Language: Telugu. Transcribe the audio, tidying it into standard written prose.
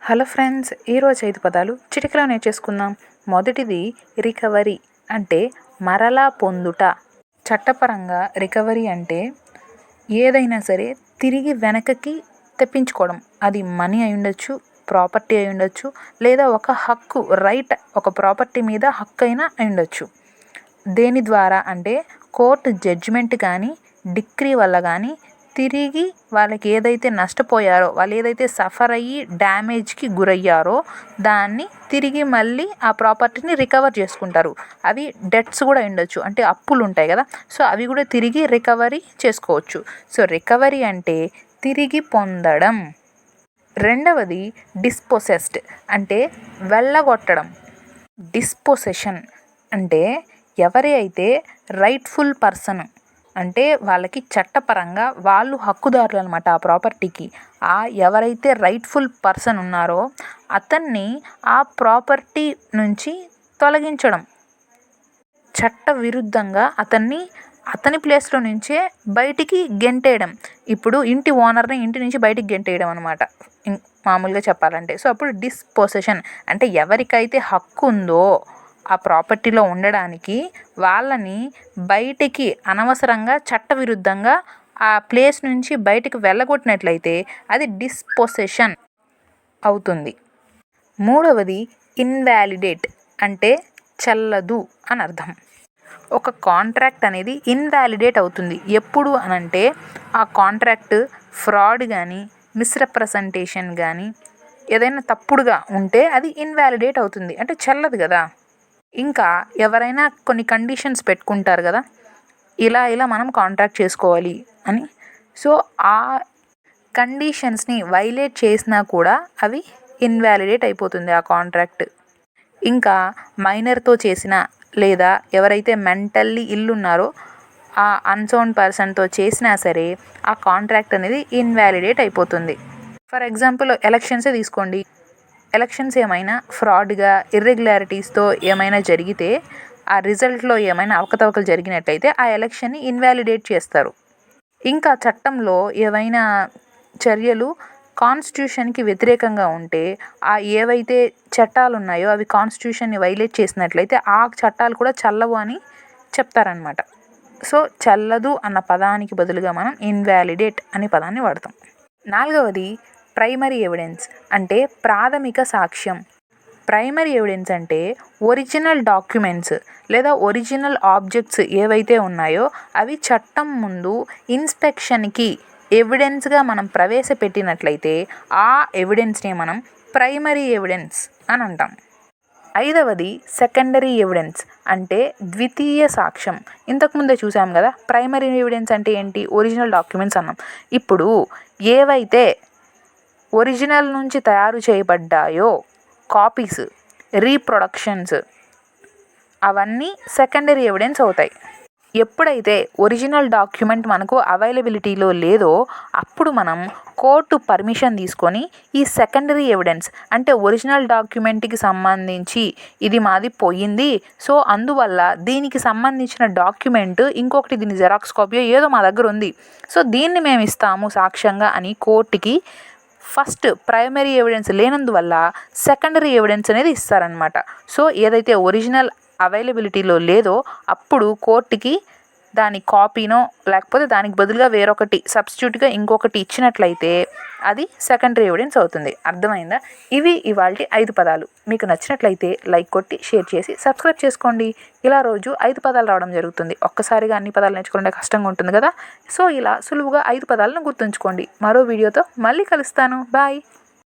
హలో ఫ్రెండ్స్, ఈరోజు 5 పదాలు చిటికలో నేర్చేసుకుందాం. మొదటిది రికవరీ అంటే మరలా పొందుట. చట్టపరంగా రికవరీ అంటే ఏదైనా సరే తిరిగి వెనకకి తెప్పించుకోవడం. అది మనీ అయి ఉండొచ్చు, ప్రాపర్టీ అయి ఉండొచ్చు, లేదా ఒక హక్కు రైట్, ఒక ప్రాపర్టీ మీద హక్కు అయినా అయి ఉండొచ్చు. దేని ద్వారా అంటే కోర్టు జడ్జిమెంట్ కానీ డిక్రీ వల్ల కానీ తిరిగి వాళ్ళకి ఏదైతే నష్టపోయారో, వాళ్ళు ఏదైతే సఫర్ అయ్యి డ్యామేజ్కి గురయ్యారో దాన్ని తిరిగి మళ్ళీ ఆ ప్రాపర్టీని రికవర్ చేసుకుంటారు. అవి డెట్స్ కూడా ఉండొచ్చు, అంటే అప్పులు ఉంటాయి కదా, సో అవి కూడా తిరిగి రికవరీ చేసుకోవచ్చు. సో రికవరీ అంటే తిరిగి పొందడం. రెండవది డిస్పొసెస్డ్ అంటే వెళ్ళగొట్టడం. డిస్పొసెషన్ అంటే ఎవరి అయితే రైట్ఫుల్ పర్సన్, అంటే వాళ్ళకి చట్టపరంగా వాళ్ళు హక్కుదారులు అనమాట ఆ ప్రాపర్టీకి. ఎవరైతే రైట్ఫుల్ పర్సన్ ఉన్నారో అతన్ని ఆ ప్రాపర్టీ నుంచి తొలగించడం, చట్ట విరుద్ధంగా అతని ప్లేస్లో నుంచే బయటికి గెంటేయడం. ఇప్పుడు ఇంటి ఓనర్ని ఇంటి నుంచి బయటికి గెంటేయడం అనమాట మామూలుగా చెప్పాలంటే. సో అప్పుడు డిస్పొసెషన్ అంటే ఎవరికైతే హక్కు ఉందో ఆ ప్రాపర్టీలో ఉండడానికి వాళ్ళని బయటికి అనవసరంగా చట్టవిరుద్ధంగా ఆ ప్లేస్ నుంచి బయటికి వెళ్ళగొట్టినట్లయితే అది డిస్పొసెషన్ అవుతుంది. మూడవది ఇన్వాలిడేట్ అంటే చెల్లదు అని అర్థం. ఒక కాంట్రాక్ట్ అనేది ఇన్వాలిడేట్ అవుతుంది ఎప్పుడు అనంటే ఆ కాంట్రాక్ట్ ఫ్రాడ్ కానీ మిస్రిప్రజెంటేషన్ కానీ ఏదైనా తప్పుడుగా ఉంటే అది ఇన్వాలిడేట్ అవుతుంది, అంటే చెల్లదు కదా. ఇంకా ఎవరైనా కొన్ని కండిషన్స్ పెట్టుకుంటారు కదా, ఇలా మనం కాంట్రాక్ట్ చేసుకోవాలి అని. సో ఆ కండిషన్స్ని వైలేట్ చేసినా కూడా అవి ఇన్వాలిడేట్ అయిపోతుంది ఆ కాంట్రాక్ట్. ఇంకా మైనర్తో చేసిన లేదా ఎవరైతే మెంటల్లీ ఇల్లు ఉన్నారో ఆ అన్సౌండ్ పర్సన్తో చేసినా సరే ఆ కాంట్రాక్ట్ అనేది ఇన్వాలిడేట్ అయిపోతుంది. ఫర్ ఎగ్జాంపుల్ ఎలక్షన్సే తీసుకోండి. ఎలక్షన్స్ ఏమైనా ఫ్రాడ్గా ఇర్రెగ్యులారిటీస్తో ఏమైనా జరిగితే, ఆ రిజల్ట్లో ఏమైనా అవకతవకలు జరిగినట్లయితే ఆ ఎలక్షన్ని ఇన్వాలిడేట్ చేస్తారు. ఇంకా చట్టంలో ఏవైనా చర్యలు కాన్స్టిట్యూషన్కి వ్యతిరేకంగా ఉంటే ఏవైతే చట్టాలు ఉన్నాయో అవి కాన్స్టిట్యూషన్ని వైలేట్ చేసినట్లయితే ఆ చట్టాలు కూడా చెల్లవు అని చెప్తారనమాట. సో చెల్లదు అన్న పదానికి బదులుగా మనం ఇన్వాలిడేట్ అనే పదాన్ని వాడతాం. నాలుగవది ప్రైమరీ ఎవిడెన్స్ అంటే ప్రాథమిక సాక్ష్యం. ప్రైమరీ ఎవిడెన్స్ అంటే ఒరిజినల్ డాక్యుమెంట్స్ లేదా ఒరిజినల్ ఆబ్జెక్ట్స్ ఏవైతే ఉన్నాయో అవి చట్టం ముందు ఇన్స్పెక్షన్కి ఎవిడెన్స్గా మనం ప్రవేశపెట్టినట్లయితే ఆ ఎవిడెన్స్ని మనం ప్రైమరీ ఎవిడెన్స్ అని అంటాం. ఐదవది సెకండరీ ఎవిడెన్స్ అంటే ద్వితీయ సాక్ష్యం. ఇంతకుముందే చూసాం కదా, ప్రైమరీ ఎవిడెన్స్ అంటే ఏంటి, ఒరిజినల్ డాక్యుమెంట్స్ అన్నాం. ఇప్పుడు ఏవైతే ఒరిజినల్ నుంచి తయారు చేయబడ్డాయో కాపీస్, రీప్రొడక్షన్స్, అవన్నీ సెకండరీ ఎవిడెన్స్ అవుతాయి. ఎప్పుడైతే ఒరిజినల్ డాక్యుమెంట్ మనకు అవైలబిలిటీలో లేదో అప్పుడు మనం కోర్టు పర్మిషన్ తీసుకొని ఈ సెకండరీ ఎవిడెన్స్ అంటే ఒరిజినల్ డాక్యుమెంట్కి సంబంధించి ఇది మాది పోయింది, సో అందువల్ల దీనికి సంబంధించిన డాక్యుమెంట్ ఇంకొకటి దీని జెరాక్స్ కాపీ ఏదో మా దగ్గర ఉంది, సో దీన్ని మేము ఇస్తాము సాక్ష్యంగా అని కోర్టుకి ఫస్ట్ ప్రైమరీ ఎవిడెన్స్ లేనందువల్ల సెకండరీ ఎవిడెన్స్ అనేది ఇస్తారనమాట. సో ఏదైతే ఒరిజినల్ అవైలబిలిటీలో లేదో అప్పుడు కోర్టుకి దాని కాపీనో లేకపోతే దానికి బదులుగా వేరొకటి సబ్స్టిట్యూట్గా ఇంకొకటి ఇచ్చినట్లయితే అది సెకండరీ ఎవిడెన్స్ అవుతుంది. అర్థమైందా? ఇవి ఇవాల్టి 5 పదాలు. మీకు నచ్చినట్లయితే లైక్ కొట్టి షేర్ చేసి సబ్స్క్రైబ్ చేసుకోండి. ఇలా రోజు 5 పదాలు రావడం జరుగుతుంది. ఒక్కసారిగా అన్ని పదాలు నేర్చుకుంటే కష్టంగా ఉంటుంది కదా, సో ఇలా సులువుగా 5 పదాలను గుర్తుంచుకోండి. మరో వీడియోతో మళ్ళీ కలుస్తాను. బాయ్.